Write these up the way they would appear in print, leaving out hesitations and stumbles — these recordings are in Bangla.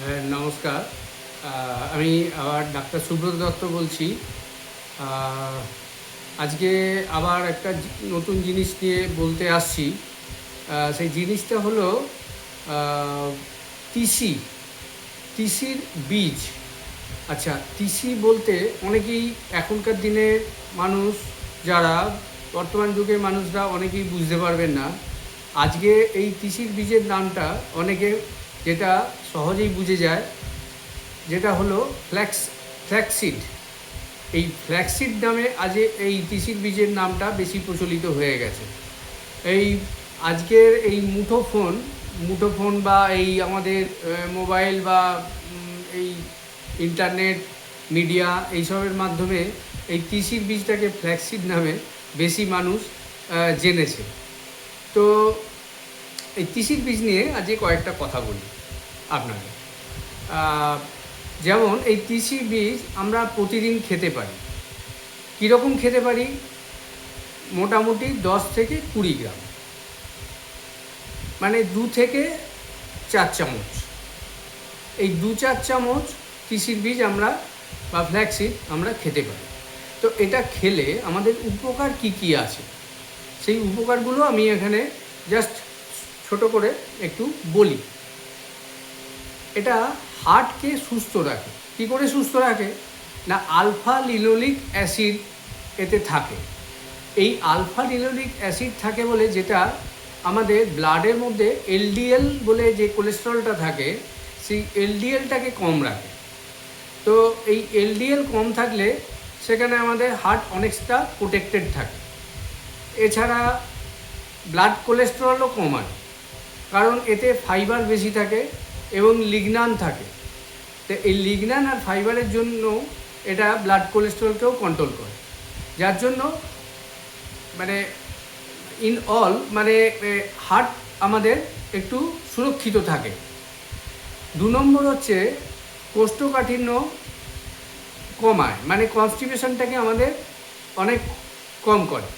নমস্কার। আমি আবার ডাক্তার সুব্রত দত্ত বলছি। আজকে আবার একটা নতুন জিনিস নিয়ে বলতে আসছি। সেই জিনিসটা হলো তিসি, তিসির বীজ। আচ্ছা, তিসি বলতে অনেকেই এখনকার দিনের মানুষ, যারা বর্তমান যুগের মানুষরা অনেকেই বুঝতে পারবেন না। আজকে এই তিসির বীজের নামটা অনেকে যেটা সহজেই বুঝে যায়, যেটা হলো ফ্ল্যাক্সিড। এই ফ্ল্যাক্সিড নামে আজ এই তিসির বীজের নামটা বেশি প্রচলিত হয়ে গেছে। এই আজকের এই মুঠোফোন বা এই আমাদের মোবাইল বা এই ইন্টারনেট মিডিয়া এইসবের মাধ্যমে এই তিসির বীজটাকে ফ্ল্যাক্সিড নামে বেশি মানুষ জেনেছে। তো এই তিসির বীজ নিয়ে আজকে কয়েকটা কথা বলি আপনাকে। যেমন এই তিসি বীজ আমরা প্রতিদিন খেতে পারি। কীরকম খেতে পারি? মোটামুটি 10 থেকে 20 গ্রাম, মানে 2 থেকে 4 চামচ। এই 2-4 চামচ তিসির বীজ আমরা বা ফ্ল্যাক্সিড আমরা খেতে পারি। তো এটা খেলে আমাদের উপকার কি কি আছে, সেই উপকারগুলো আমি এখানে জাস্ট ছোট করে একটু বলি। এটা হার্টকে সুস্থ রাখে। কী করে সুস্থ রাখে? না, আলফা লিনোলিক অ্যাসিড এতে থাকে। এই আলফা লিনোলিক অ্যাসিড থাকে বলে যেটা আমাদের ব্লাডের মধ্যে এলডিএল বলে যে কোলেস্টেরলটা থাকে, সেই এলডিএলটাকে কম রাখে। তো এই এলডিএল কম থাকলে সেখানে আমাদের হার্ট অনেকটা প্রোটেক্টেড থাকে। এছাড়া ব্লাড কোলেস্টেরলও কমায়, কারণ এতে ফাইবার বেশি থাকে এবং লিগনান থাকে। তো এই লিগনান আর ফাইবারের জন্য এটা ব্লাড কোলেস্টেরলকেও কন্ট্রোল করে, যার জন্য মানে মানে হার্ট আমাদের একটু সুরক্ষিত থাকে। 2 নম্বর হচ্ছে কোষ্ঠকাঠিন্য কমায়, মানে কনস্টিপেশনটাকে আমাদের অনেক কম করে।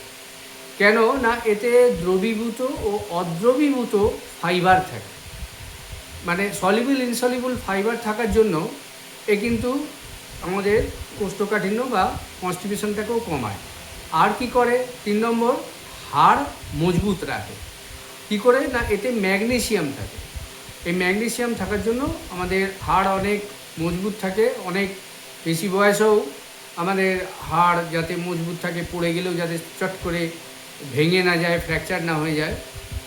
কেন না, এতে দ্রবীভূত ও অদ্রবীভূত ফাইবার থাকে, মানে সলিবল ইনসলিবল ফাইবার থাকার জন্য এ কিন্তু আমাদের কোষ্ঠকাঠিন্য বা কনস্টিপেশনটাকেও কমায়। আর কি করে? 3 নম্বর, হাড় মজবুত রাখে। কি করে? না, এতে ম্যাগনেসিয়াম থাকে। এই ম্যাগনেসিয়াম থাকার জন্য আমাদের হাড় অনেক মজবুত থাকে। অনেক বেশি বয়সেও আমাদের হাড় যাতে মজবুত থাকে, পড়ে গেলেও যাতে চট করে ভেঙে না যায়, ফ্র্যাকচার না হয়ে যায়,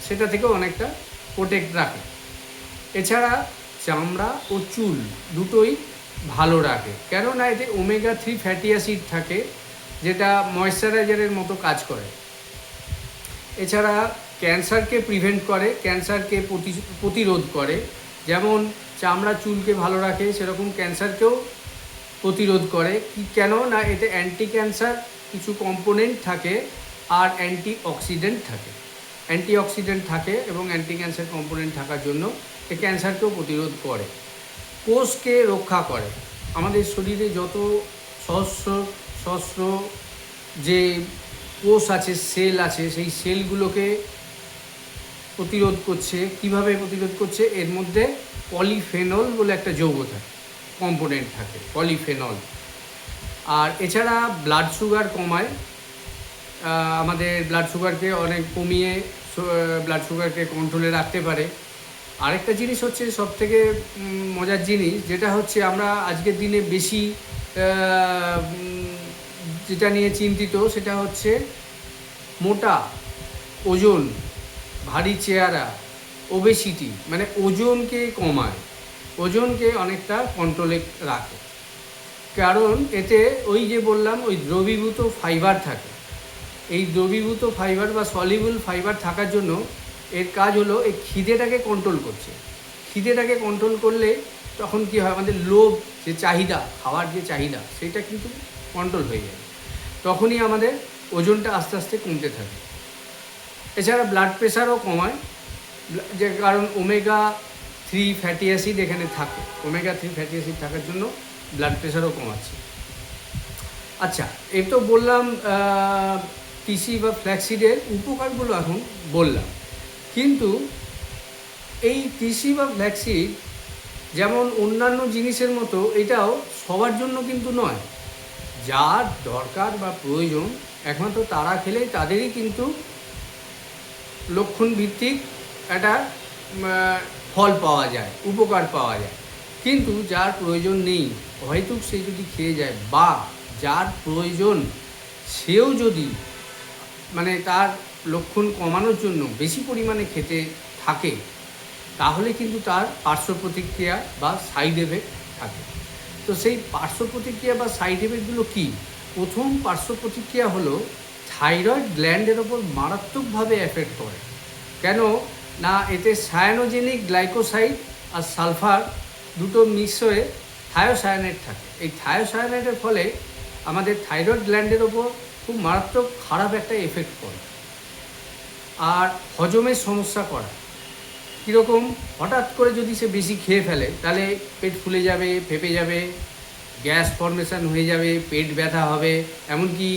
সেটা থেকেও অনেকটা প্রোটেক্ট রাখে। এছাড়া চামড়া ও চুল দুটোই ভালো রাখে। কেননা এতে ওমেগা 3 ফ্যাটি অ্যাসিড থাকে, যেটা ময়েশ্চারাইজারের মতো কাজ করে। এছাড়া ক্যান্সারকে প্রিভেন্ট করে, ক্যান্সারকে প্রতিরোধ করে। যেমন চামড়া চুলকে ভালো রাখে, সেরকম ক্যান্সারকেও প্রতিরোধ করে। কেন না, এতে অ্যান্টি ক্যান্সার কিছু কম্পোনেন্ট থাকে আর অ্যান্টিঅক্সিডেন্ট থাকে এবং অ্যান্টি ক্যান্সার কম্পোনেন্ট থাকার জন্য এ ক্যান্সারকেও প্রতিরোধ করে। কোষকে রক্ষা করে। আমাদের শরীরে যত সহস্র যে কোষ আছে, সেল আছে, সেই সেলগুলোকে প্রতিরোধ করছে। কিভাবে প্রতিরোধ করছে? এর মধ্যে পলিফেনল বলে একটা যৌগ থাকে, কম্পোনেন্ট থাকে, পলিফেনল। আর এছাড়া ব্লাড সুগার কমায়, আমাদের ব্লাড সুগারকে অনেক কমিয়ে ব্লাড সুগারকে কন্ট্রোলে রাখতে পারে। আরেকটা জিনিস হচ্ছে সবথেকে মজার জিনিস, যেটা হচ্ছে আমরা আজকের দিনে বেশি যেটা নিয়ে চিন্তিত, সেটা হচ্ছে মোটা, ওজন, ভারী চেহারা, ওবেসিটি, মানে ওজনকে কমায়, ওজনকে অনেকটা কন্ট্রোলে রাখে। কারণ এতে ওই যে বললাম, ওই দ্রবীভূত ফাইবার থাকে। এই দ্রবীভূত ফাইবার বা সলিবল ফাইবার থাকার জন্য এর কাজ হলো এই খিদেটাকে কন্ট্রোল করছে। খিদেটাকে কন্ট্রোল করলে তখন কি হয়, আমাদের লোভ, যে চাহিদা, খাওয়ার যে চাহিদা, সেটা কিন্তু কন্ট্রোল হয়ে যায়। তখনই আমাদের ওজনটা আস্তে আস্তে কমতে থাকে। এছাড়া ব্লাড প্রেশারও কমায়, যে কারণ ওমেগা 3 ফ্যাটি অ্যাসিড এখানে থাকে। ওমেগা 3 ফ্যাটি অ্যাসিড থাকার জন্য ব্লাড প্রেশারও কমাচ্ছে। আচ্ছা, এই তো বললাম তিসি বা ফ্ল্যাক্সিডের উপকারগুলো এখন বললাম, কিন্তু এই তিসি বা ফ্ল্যাক্সিড যেমন অন্যান্য জিনিসের মতো এটাও সবার জন্য কিন্তু নয়। যার দরকার বা প্রয়োজন একমাত্র তারা খেলেই তাদেরই কিন্তু লক্ষণ ভিত্তিক একটা ফল পাওয়া যায়, উপকার পাওয়া যায়। কিন্তু যার প্রয়োজন নেই, হয়তো সে যদি খেয়ে যায়, বা যার প্রয়োজন সেও যদি তার লক্ষণ কমানোর জন্য বেশি পরিমাণে খেতে থাকে, তাহলে কিন্তু তার পার্শ্ব প্রতিক্রিয়া বা সাইড এফেক্ট থাকে। তো সেই পার্শ্ব প্রতিক্রিয়া বা সাইড এফেক্টগুলো কী? প্রথম পার্শ্ব প্রতিক্রিয়া হলো থাইরয়েড গ্ল্যান্ডের ওপর মারাত্মকভাবে এফেক্ট করে। কেন না, এতে সায়ানোজেনিক গ্লাইকোসাইড আর সালফার দুটো মিক্স হয়ে থায়োসায়ানেট থাকে। এই থায়োসায়ানেটের ফলে আমাদের থাইরয়েড গ্ল্যান্ডের ওপর খুব মারাত্মক খারাপ একটা এফেক্ট পড়ে। আর হজমের সমস্যা করা কীরকম, হঠাৎ করে যদি সে বেশি খেয়ে ফেলে তাহলে পেট ফুলে যাবে, ফেঁপে যাবে, গ্যাস ফর্মেশন হয়ে যাবে, পেট ব্যথা হবে, এমনকি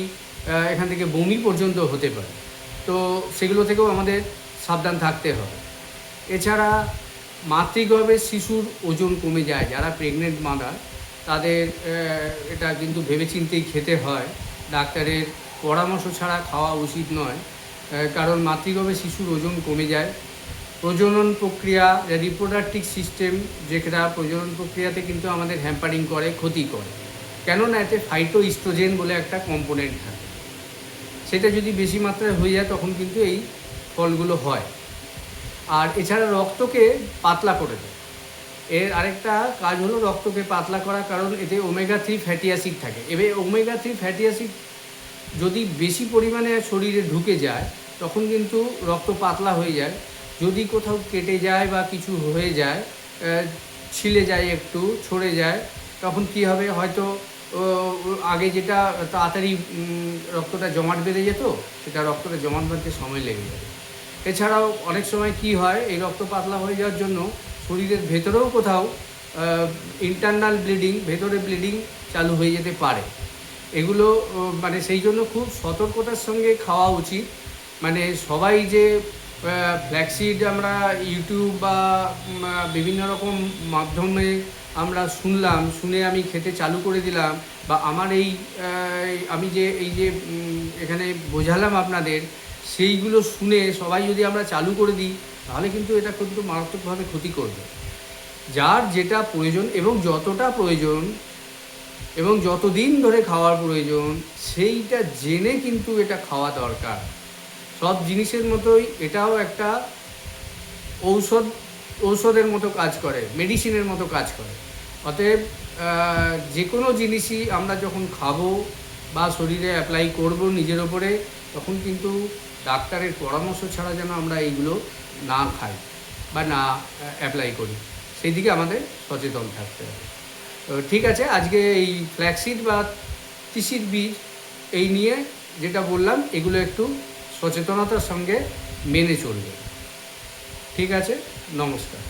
এখান থেকে বমি পর্যন্ত হতে পারে। তো সেগুলো থেকেও আমাদের সাবধান থাকতে হবে। এছাড়া মাতৃগর্ভে শিশুর ওজন কমে যায়, যারা প্রেগনেন্ট মাদার তাদের এটা কিন্তু ভেবেচিন্তেই খেতে হয়, ডাক্তারের পরামর্শ ছাড়া খাওয়া উচিত নয়। কারণ মাতৃগর্ভে শিশুর ওজন কমে যায়। প্রজনন প্রক্রিয়া, রিপ্রোডাক্টিভ সিস্টেম, যেটা প্রজনন প্রক্রিয়াতে কিন্তু আমাদের হ্যাম্পারিং করে, ক্ষতি করে। কেননা এতে ফাইটোইস্ট্রোজেন বলে একটা কম্পোনেন্ট থাকে, সেটা যদি বেশি মাত্রায় হয়ে যায় তখন কিন্তু এই ফলগুলো হয়। আর এছাড়া রক্তকে পাতলা করে দেয়। এর আরেকটা কাজ হলো রক্তকে পাতলা করা, কারণ এতে ওমেগা 3 ফ্যাটি অ্যাসিড থাকে। এবার ওমেগা 3 ফ্যাটি অ্যাসিড যদি বেশি পরিমাণে শরীরে ঢুকে যায় তখন কিন্তু রক্ত পাতলা হয়ে যায়। যদি কোথাও কেটে যায় বা কিছু হয়ে যায়, ছিলে যায়, একটু ছড়ে যায়, তখন কি হবে, হয়তো আগে যেটা তাড়াতাড়ি রক্তটা জমাট বেঁধে যেত, সেটা রক্তটা জমাট বাঁধতে সময় লেগে যাবে। এছাড়াও অনেক সময় কি হয়, এই রক্ত পাতলা হয়ে যাওয়ার জন্য শরীরের ভেতরেও কোথাও ইন্টারনাল ব্লিডিং, ভেতরে ব্লিডিং চালু হয়ে যেতে পারে। এগুলো সেই জন্য খুব সতর্কতার সঙ্গে খাওয়া উচিত। সবাই যে ফ্ল্যাক্সিড আমরা ইউটিউব বা বিভিন্ন রকম মাধ্যমে আমরা শুনে আমি খেতে চালু করে দিলাম, বা আমার আমি যে এখানে বোঝালাম আপনাদের, সেইগুলো শুনে সবাই যদি আমরা চালু করে দিই তাহলে কিন্তু এটা কিন্তু মারাত্মকভাবে ক্ষতি করবে। যার যেটা প্রয়োজন এবং যতটা প্রয়োজন এবং যতদিন ধরে খাওয়ার প্রয়োজন সেইটা জেনে কিন্তু এটা খাওয়া দরকার। সব জিনিসের মতোই এটাও একটা ঔষধের মতো কাজ করে, মেডিসিনের মতো কাজ করে। অতএব যে কোনো জিনিসই আমরা যখন খাবো বা শরীরে অ্যাপ্লাই করব নিজের ওপরে, তখন কিন্তু ডাক্তারের পরামর্শ ছাড়া যেন আমরা এইগুলো না খাই বা না অ্যাপ্লাই করি, সেই দিকে আমাদের সচেতন থাকতে হবে। তো ঠিক আছে, আজকে এই ফ্ল্যাক্সিড বা তিসির বীজ এই নিয়ে যেটা বললাম, এগুলো একটু সচেতনতার সঙ্গে মেনে চলবে। ঠিক আছে, নমস্কার।